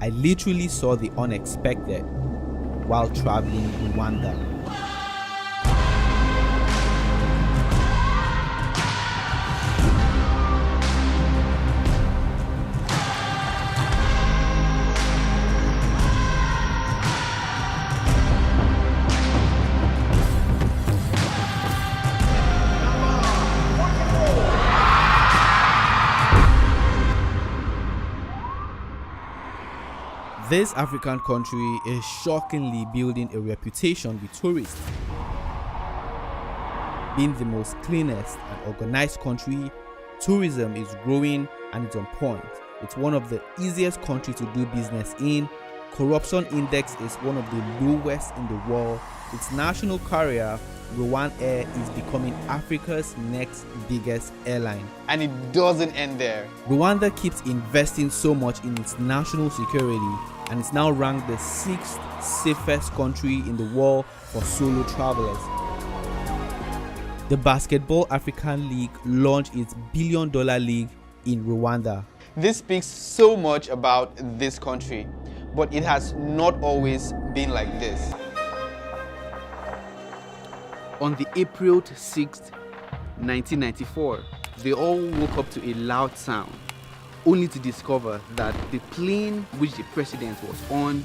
I literally saw the unexpected while traveling Rwanda. This African country is shockingly building a reputation with tourists. Being the most cleanest and organized country, tourism is growing and it's on point. It's one of the easiest countries to do business in. Corruption index is one of the lowest in the world. Its national carrier, Uwambaye, is becoming Africa's next biggest airline. And it doesn't end there. Rwanda keeps investing so much in its national security and is now ranked the 6th safest country in the world for solo travelers. The Basketball African League launched its billion-dollar league in Rwanda. This speaks so much about this country, but it has not always been like this. On the April 6th, 1994, they all woke up to a loud sound, only to discover that the plane which the president was on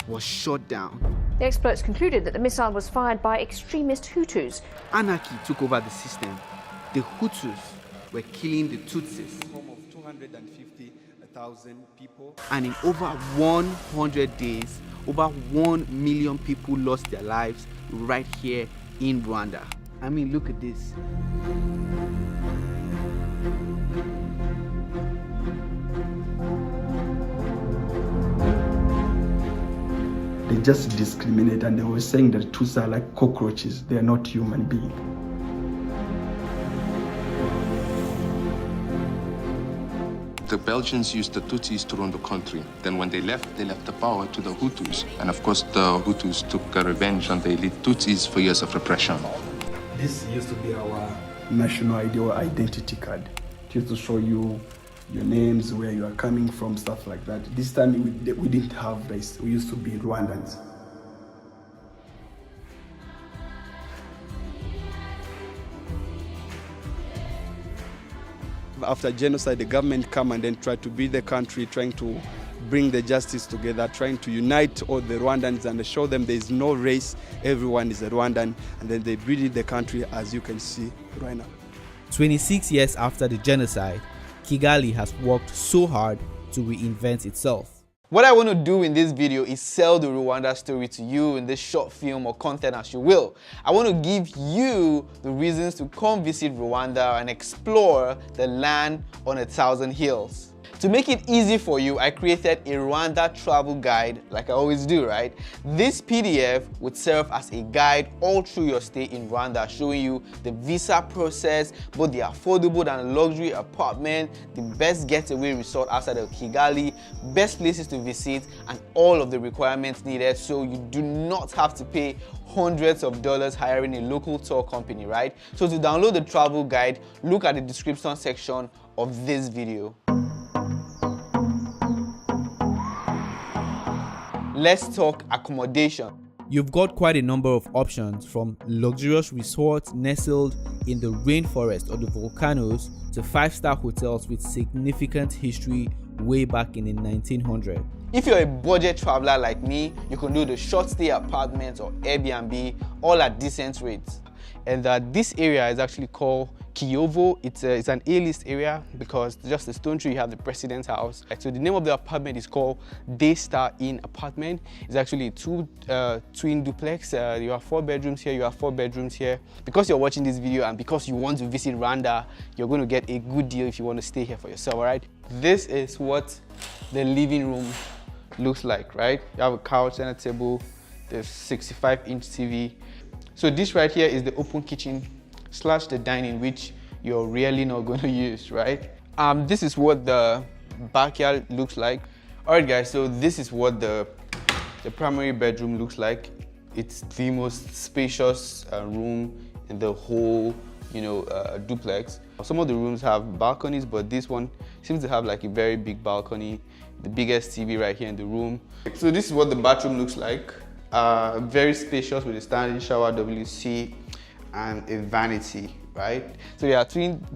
was shot down. The experts concluded that the missile was fired by extremist Hutus. Anarchy took over the system. The Hutus were killing the Tutsis. Home of 250,000 people. And in over 100 days, over 1 million people lost their lives right here in Rwanda. I mean, look at this. They just discriminate, and they were saying that Tutsis are like cockroaches. They are not human beings. The Belgians used the Tutsis to run the country. Then when they left the power to the Hutus. And of course, the Hutus took revenge on the elite Tutsis for years of repression. This used to be our national ID or identity card. It used to show you your names, where you are coming from, stuff like that. This time we didn't have this. We used to be Rwandans. After genocide, the government come and then try to build the country, trying to bring the justice together, trying to unite all the Rwandans and show them there is no race, everyone is a Rwandan, and then they build the country as you can see right now. 26 years after the genocide, Kigali has worked so hard to reinvent itself. What I want to do in this video is sell the Rwanda story to you in this short film or content as you will. I want to give you the reasons to come visit Rwanda and explore the land on 1,000 hills. To make it easy for you, I created a Rwanda travel guide like I always do, right? This PDF would serve as a guide all through your stay in Rwanda, showing you the visa process, both the affordable and luxury apartment, the best getaway resort outside of Kigali, best places to visit, and all of the requirements needed so you do not have to pay hundreds of dollars hiring a local tour company, right? So to download the travel guide, look at the description section of this video. Let's talk accommodation. You've got quite a number of options, from luxurious resorts nestled in the rainforest or the volcanoes to 5-star hotels with significant history way back in the 1900s. If you're a budget traveler like me, you can do the short stay apartments or Airbnb, all at decent rates. And this area is actually called Kiyovo. It's an A-list area because just a stone throw you have the president's house. So the name of the apartment is called Daystar Inn apartment. It's actually a twin duplex. You have 4 bedrooms here, you have 4 bedrooms here. Because you're watching this video and because you want to visit Rwanda, you're going to get a good deal if you want to stay here for yourself, all right? This is what the living room looks like, right? You have a couch and a table. There's 65-inch TV. So this right here is the open kitchen / the dining, which you're really not going to use, right? This is what the backyard looks like. All right, guys, so this is what the primary bedroom looks like. It's the most spacious room in the whole, duplex. Some of the rooms have balconies, but this one seems to have like a very big balcony. the biggest TV right here in the room. So this is what the bathroom looks like. Very spacious with a standing shower, WC, and a vanity, right? So they are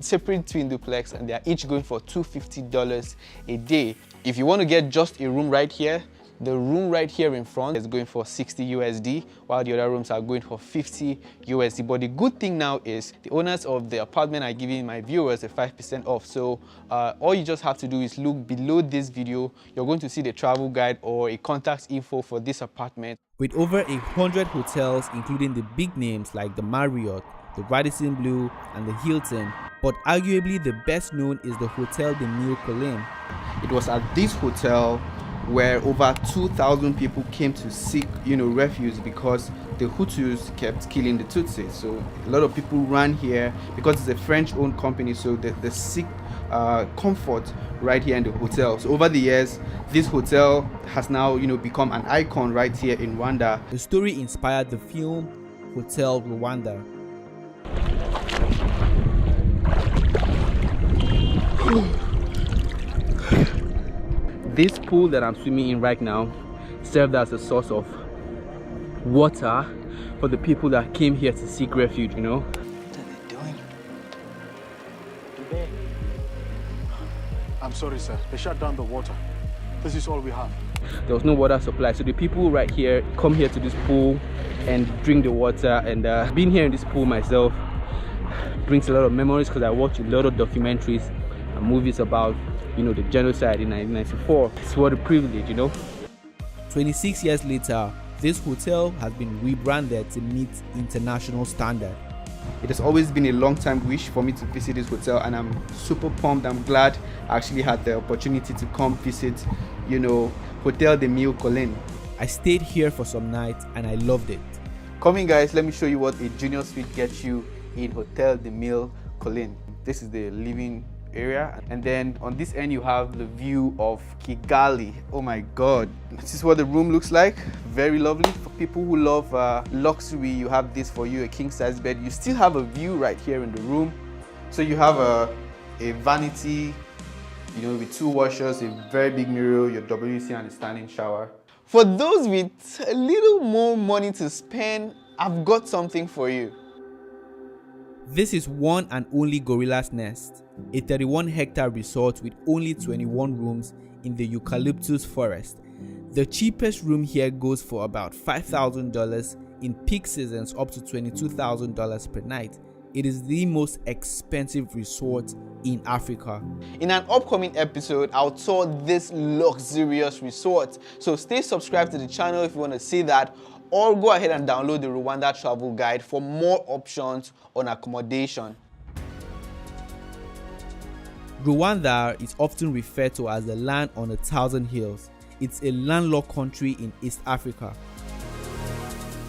separate twin duplex, and they are each going for $250 a day. If you want to get just a room right here, the room right here in front is going for 60 USD, while the other rooms are going for 50 USD. But the good thing now is the owners of the apartment are giving my viewers a 5% off. So all you just have to do is look below this video. You're going to see the travel guide or a contact info for this apartment. With over 100 hotels, including the big names like the Marriott, the Radisson Blu, and the Hilton, but arguably the best known is the Hotel de Mille Collines. It was at this hotel where over 2,000 people came to seek, refuge because the Hutus kept killing the Tutsis. So a lot of people ran here because it's a French-owned company. So they seek comfort right here in the hotel. So over the years, this hotel has now, become an icon right here in Rwanda. The story inspired the film Hotel Rwanda. This pool that I'm swimming in right now served as a source of water for the people that came here to seek refuge, What are they doing? I'm sorry, sir. They shut down the water. This is all we have. There was no water supply, so the people right here come here to this pool and drink the water. And being here in this pool myself brings a lot of memories because I watch a lot of documentaries and movies about the genocide in 1994. It's what a privilege, 26 years later, this hotel has been rebranded to meet international standard. It has always been a long-time wish for me to visit this hotel, and I'm super pumped. I'm glad I actually had the opportunity to come visit, Hotel de Mille Collines. I stayed here for some nights and I loved it. Come in, guys, let me show you what a junior suite gets you in Hotel de Mille Collines. This is the living area, and then on this end you have the view of Kigali. Oh my god, this is what the room looks like. Very lovely. For people who love luxury, you have this for you, a king size bed. You still have a view right here in the room. So you have a vanity, with two washers, a very big mirror, your WC, and a standing shower. For those with a little more money to spend, I've got something for you. This is one and only Gorilla's Nest, a 31-hectare resort with only 21 rooms in the eucalyptus forest. The cheapest room here goes for about $5,000, in peak seasons up to $22,000 per night. It is the most expensive resort in Africa. In an upcoming episode, I'll tour this luxurious resort. So stay subscribed to the channel if you want to see that, or go ahead and download the Rwanda travel guide for more options on accommodation. Rwanda is often referred to as the land on 1,000 hills. It's a landlocked country in East Africa.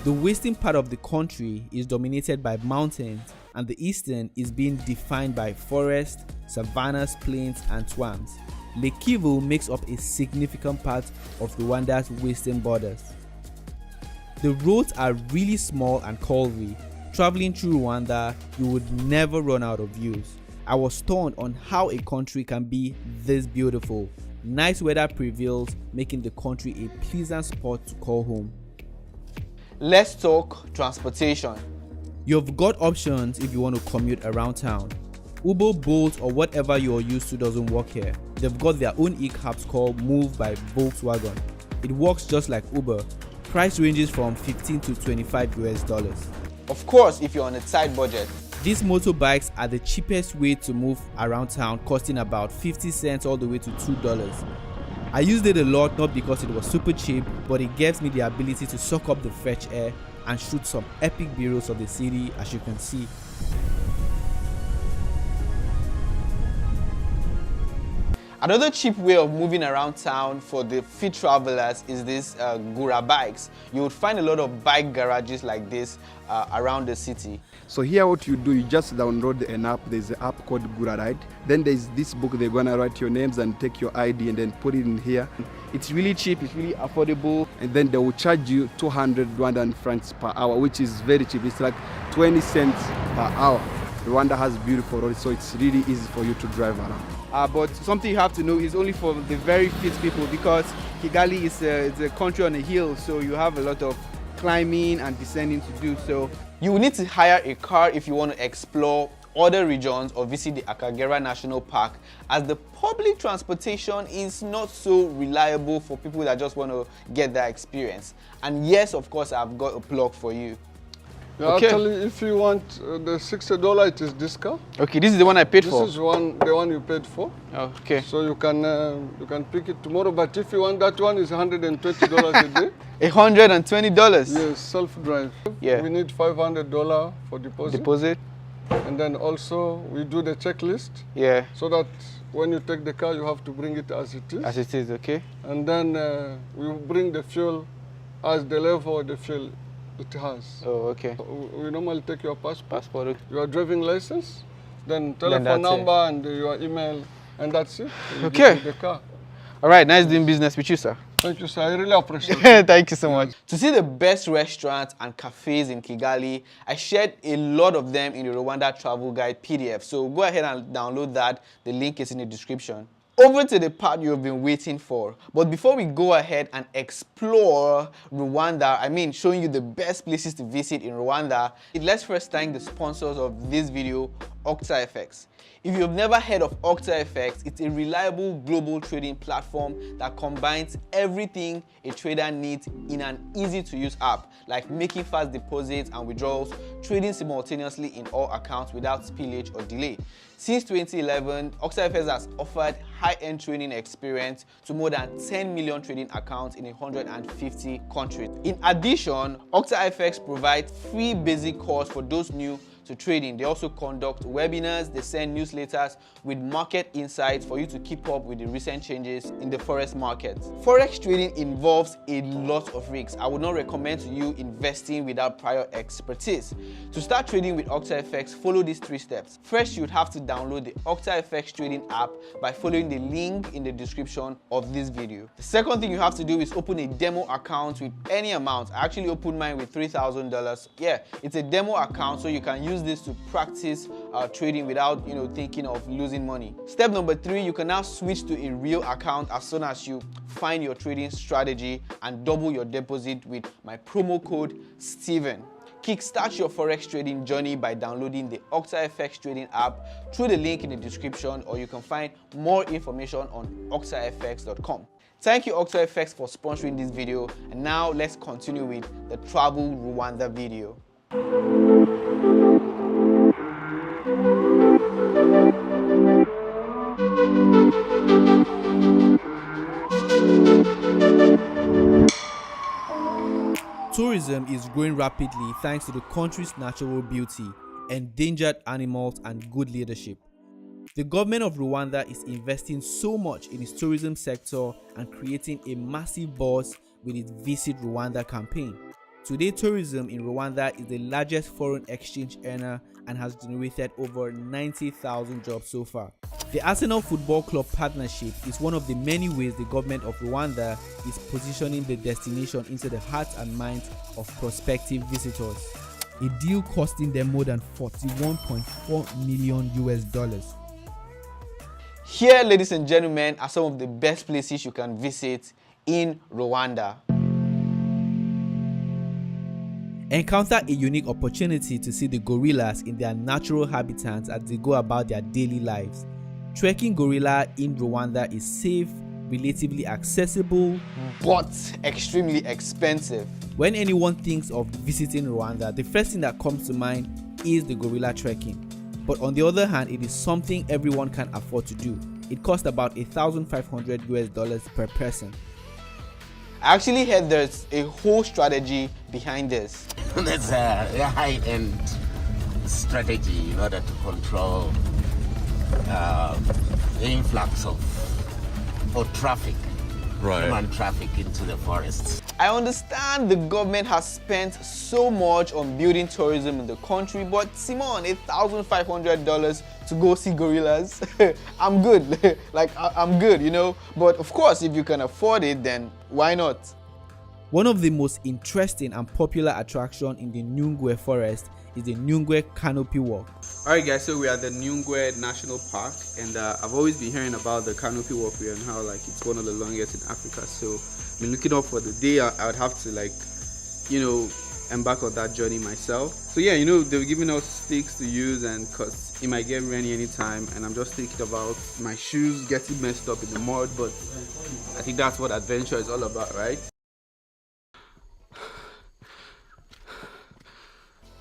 The western part of the country is dominated by mountains, and the eastern is being defined by forests, savannas, plains, and swamps. Lake Kivu makes up a significant part of Rwanda's western borders. The roads are really small and curvy. Traveling through Rwanda, you would never run out of views. I was stunned on how a country can be this beautiful. Nice weather prevails, making the country a pleasant spot to call home. Let's talk transportation. You've got options if you want to commute around town. Uber, Bolt, or whatever you're used to doesn't work here. They've got their own e-cabs called Move by Volkswagen. It works just like Uber. Price ranges from $15 to $25 US. Of course, if you're on a tight budget. These motorbikes are the cheapest way to move around town, costing about 50 cents all the way to $2. I used it a lot, not because it was super cheap, but it gives me the ability to soak up the fresh air and shoot some epic videos of the city, as you can see. Another cheap way of moving around town for the fit travelers is this Gura bikes. You would find a lot of bike garages like this around the city. So here what you do, you just download an app. There's an app called Gura Ride. Then there's this book, they're gonna write your names and take your ID and then put it in here. It's really cheap, it's really affordable. And then they will charge you 200 Rwandan francs per hour, which is very cheap. It's like 20 cents per hour. Rwanda has beautiful roads, so it's really easy for you to drive around. But something you have to know is only for the very fit people, because Kigali is a country on a hill, so you have a lot of climbing and descending to do. So you will need to hire a car if you want to explore other regions or visit the Akagera National Park, as the public transportation is not so reliable for people that just want to get that experience. And yes, of course, I've got a plug for you. Yeah, Okay. Actually, if you want the $60, it is discount. Okay, this is the one I paid for. This is the one you paid for. Okay. So you can pick it tomorrow. But if you want that one, is $120 a day. $120. Yes, self-drive. Yeah. We need $500 for deposit. Deposit. And then also we do the checklist. Yeah. So that when you take the car, you have to bring it as it is. As it is, okay. And then we bring the fuel as the level of the fuel it has. Oh, okay. We normally take your Passport. your driving license, then that's telephone it. number and your email, and that's it. You Okay. give you the car. All right, nice doing business with you, sir. Thank you, sir. I really appreciate it. Thank you so much. To see the best restaurants and cafes in Kigali, I shared a lot of them in the Rwanda Travel Guide PDF. So go ahead and download that. The link is in the description. Over to the part you've been waiting for. But before we go ahead and explore Rwanda, showing you the best places to visit in Rwanda, let's first thank the sponsors of this video, OctaFX. If you've never heard of OctaFX, it's a reliable global trading platform that combines everything a trader needs in an easy-to-use app, like making fast deposits and withdrawals, trading simultaneously in all accounts without spillage or delay. Since 2011, OctaFX has offered high-end trading experience to more than 10 million trading accounts in 150 countries. In addition, OctaFX provides free basic course for those new to trading. They also conduct webinars, they send newsletters with market insights for you to keep up with the recent changes in the forex market. Forex trading involves a lot of risks. I would not recommend to you investing without prior expertise. To start trading with OctaFX, follow these 3 steps. First, you'd have to download the OctaFX trading app by following the link in the description of this video. The second thing you have to do is open a demo account with any amount. I actually opened mine with $3,000. Yeah, it's a demo account, so you can use this to practice trading without thinking of losing money. Step number 3, you can now switch to a real account as soon as you find your trading strategy and double your deposit with my promo code Steven. Kickstart your forex trading journey by downloading the OctaFX trading app through the link in the description, or you can find more information on octafx.com. Thank you OctaFX for sponsoring this video, and now let's continue with the Travel Rwanda video. Tourism is growing rapidly thanks to the country's natural beauty, endangered animals, and good leadership. The government of Rwanda is investing so much in its tourism sector and creating a massive buzz with its Visit Rwanda campaign. Today, tourism in Rwanda is the largest foreign exchange earner and has generated over 90,000 jobs so far. The Arsenal Football Club partnership is one of the many ways the government of Rwanda is positioning the destination into the hearts and minds of prospective visitors. A deal costing them more than $41.4 million. Here, ladies and gentlemen, are some of the best places you can visit in Rwanda. Encounter a unique opportunity to see the gorillas in their natural habitats as they go about their daily lives. Trekking gorilla in Rwanda is safe, relatively accessible, but extremely expensive. When anyone thinks of visiting Rwanda, the first thing that comes to mind is the gorilla trekking. But on the other hand, it is something everyone can afford to do. It costs about $1,500 per person. I actually heard there's a whole strategy behind this. There's a high-end strategy in order to control the influx of traffic, human traffic into the forests. I understand the government has spent so much on building tourism in the country, but Simon, $1,500 to go see gorillas, I'm good. I'm good, But of course, if you can afford it, then why not? One of the most interesting and popular attractions in the Nyungwe forest is the Nyungwe Canopy Walk. Alright guys, so we are at the Nyungwe National Park, and I've always been hearing about the Canopy Walkway and how like it's one of the longest in Africa. So I've been looking up for the day I would have to like, you know, embark on that journey myself. So yeah, you know, they were giving us sticks to use, and cause it might get rainy anytime, and I'm just thinking about my shoes getting messed up in the mud, but I think that's what adventure is all about, right?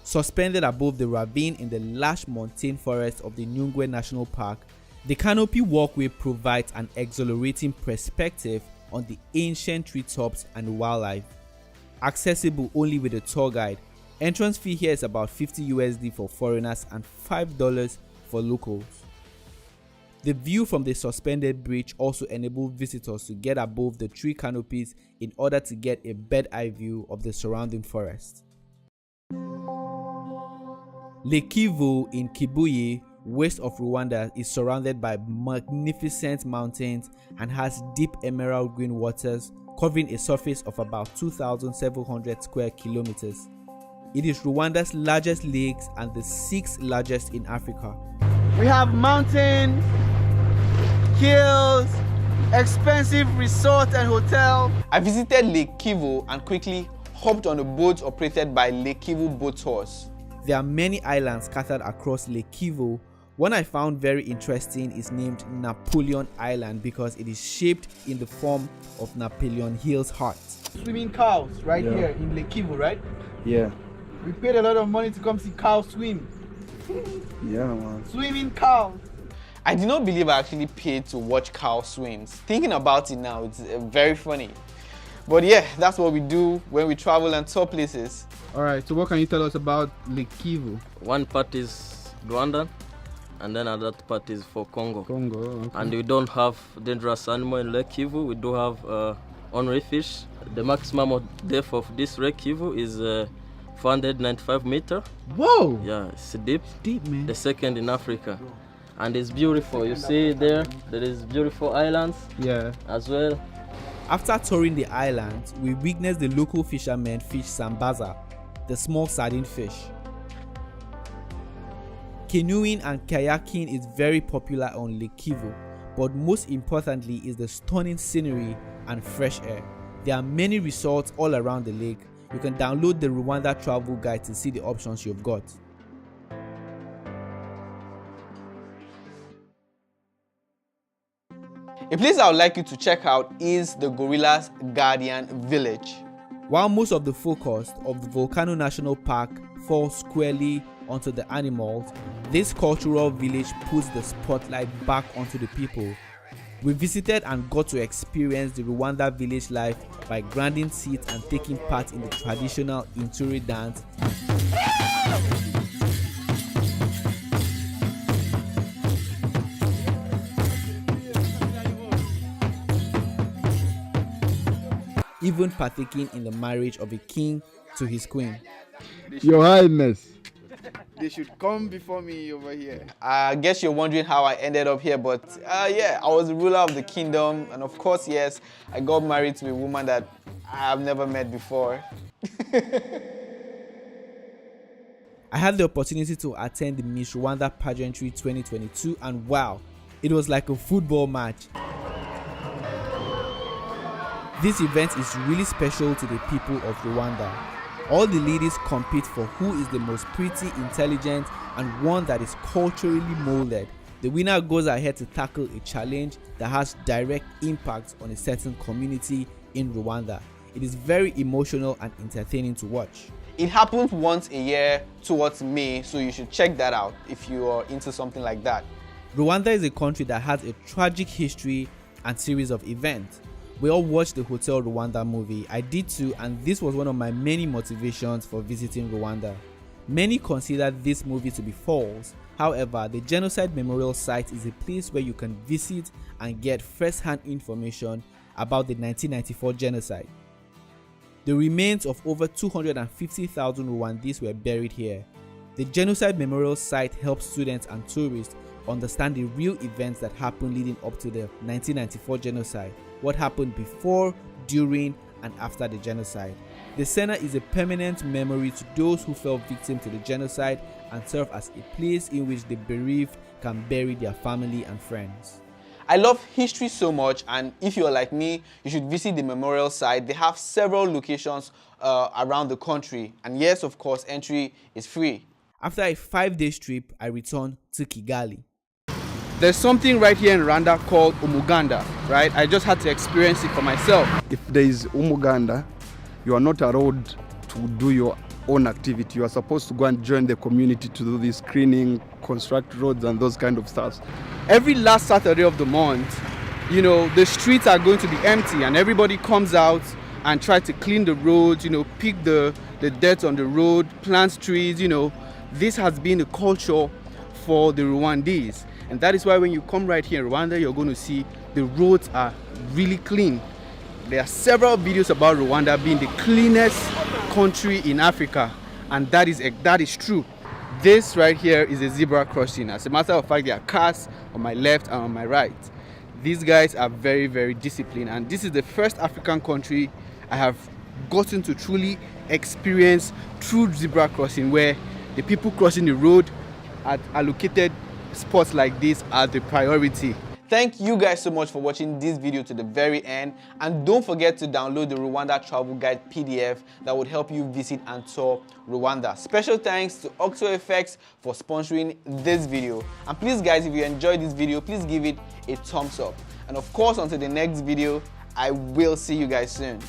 Suspended above the ravine in the lush montane forest of the Nyungwe National Park, the Canopy Walkway provides an exhilarating perspective on the ancient treetops and wildlife. Accessible only with a tour guide, entrance fee here is about 50 USD for foreigners and $5 for locals. The view from the suspended bridge also enables visitors to get above the tree canopies in order to get a bird-eye view of the surrounding forest. Lake Kivu in Kibuye, west of Rwanda, is surrounded by magnificent mountains and has deep emerald green waters covering a surface of about 2,700 square kilometers. It is Rwanda's largest lakes and the 6th largest in Africa. We have mountains, hills, expensive resort and hotel. I visited Lake Kivu and quickly hopped on a boat operated by Lake Kivu Boat Tours. There are many islands scattered across Lake Kivu. One I found very interesting is named Napoleon Island because it is shaped in the form of Napoleon Hill's heart. Swimming cows right here in Lake Kivu, right? Yeah. We paid a lot of money to come see cows swim. Yeah, man. Swimming cows. I did not believe I actually paid to watch cows swim. Thinking about it now, it's very funny. But yeah, that's what we do when we travel and tour places. Alright, so what can you tell us about Lake Kivu? One part is Rwandan, and then another part is for Congo. Congo, okay. And we don't have dangerous animal in Lake Kivu. We do have ornery fish. The maximum of depth of this Lake Kivu is 495 meters. Whoa! Yeah, it's deep. Deep, man. The second in Africa. And it's beautiful. You see there is beautiful islands. Yeah. As well. After touring the island, we witnessed the local fishermen fish sambaza, the small sardine fish. Canoeing and kayaking is very popular on Lake Kivu, but most importantly is the stunning scenery and fresh air. There are many resorts all around the lake. You can download the Rwanda travel guide to see the options you've got. A place I would like you to check out is the Gorilla's Guardian Village. While most of the focus of the Volcano National Park falls squarely onto the animals, this cultural village puts the spotlight back onto the people. We visited and got to experience the Rwanda village life by grinding seeds and taking part in the traditional Inturi dance. Even partaking in the marriage of a king to his queen. Your Highness. They should come before me over here. I guess you're wondering how I ended up here, but yeah, I was the ruler of the kingdom, and of course, yes, I got married to a woman that I have never met before. I had the opportunity to attend the Miss Rwanda Pageantry 2022, and wow, it was like a football match. This event is really special to the people of Rwanda. All the ladies compete for who is the most pretty, intelligent, and one that is culturally molded. The winner goes ahead to tackle a challenge that has direct impact on a certain community in Rwanda. It is very emotional and entertaining to watch. It happens once a year towards May, so you should check that out if you are into something like that. Rwanda is a country that has a tragic history and series of events. We all watched the Hotel Rwanda movie. I did too, and this was one of my many motivations for visiting Rwanda. Many consider this movie to be false. However, the Genocide Memorial Site is a place where you can visit and get first-hand information about the 1994 genocide. The remains of over 250,000 Rwandese were buried here. The Genocide Memorial Site helps students and tourists understand the real events that happened leading up to the 1994 genocide, what happened before, during, and after the genocide. The center is a permanent memory to those who fell victim to the genocide and serve as a place in which the bereaved can bury their family and friends. I love history so much, and if you're like me, you should visit the memorial site. They have several locations around the country, and yes, of course, entry is free. After a 5-day trip, I returned to Kigali. There's something right here in Rwanda called Umuganda, right? I just had to experience it for myself. If there is Umuganda, you are not allowed to do your own activity. You are supposed to go and join the community to do this screening, construct roads and those kind of stuff. Every last Saturday of the month, you know, the streets are going to be empty and everybody comes out and try to clean the roads, you know, pick the dirt on the road, plant trees, you know. This has been a culture for the Rwandese. And that is why when you come right here in Rwanda, you're going to see the roads are really clean. There are several videos about Rwanda being the cleanest country in Africa, and that is true. This right here is a zebra crossing. As a matter of fact, there are cars on my left and on my right. These guys are very, very disciplined, and this is the first African country I have gotten to truly experience true zebra crossing, where the people crossing the road at allocated spots like this are the priority. Thank you guys so much for watching this video to the very end, and don't forget to download the Rwanda Travel Guide PDF that would help you visit and tour Rwanda. Special thanks to Octo Effects for sponsoring this video. And please guys, if you enjoyed this video, please give it a thumbs up. And of course, until the next video, I will see you guys soon.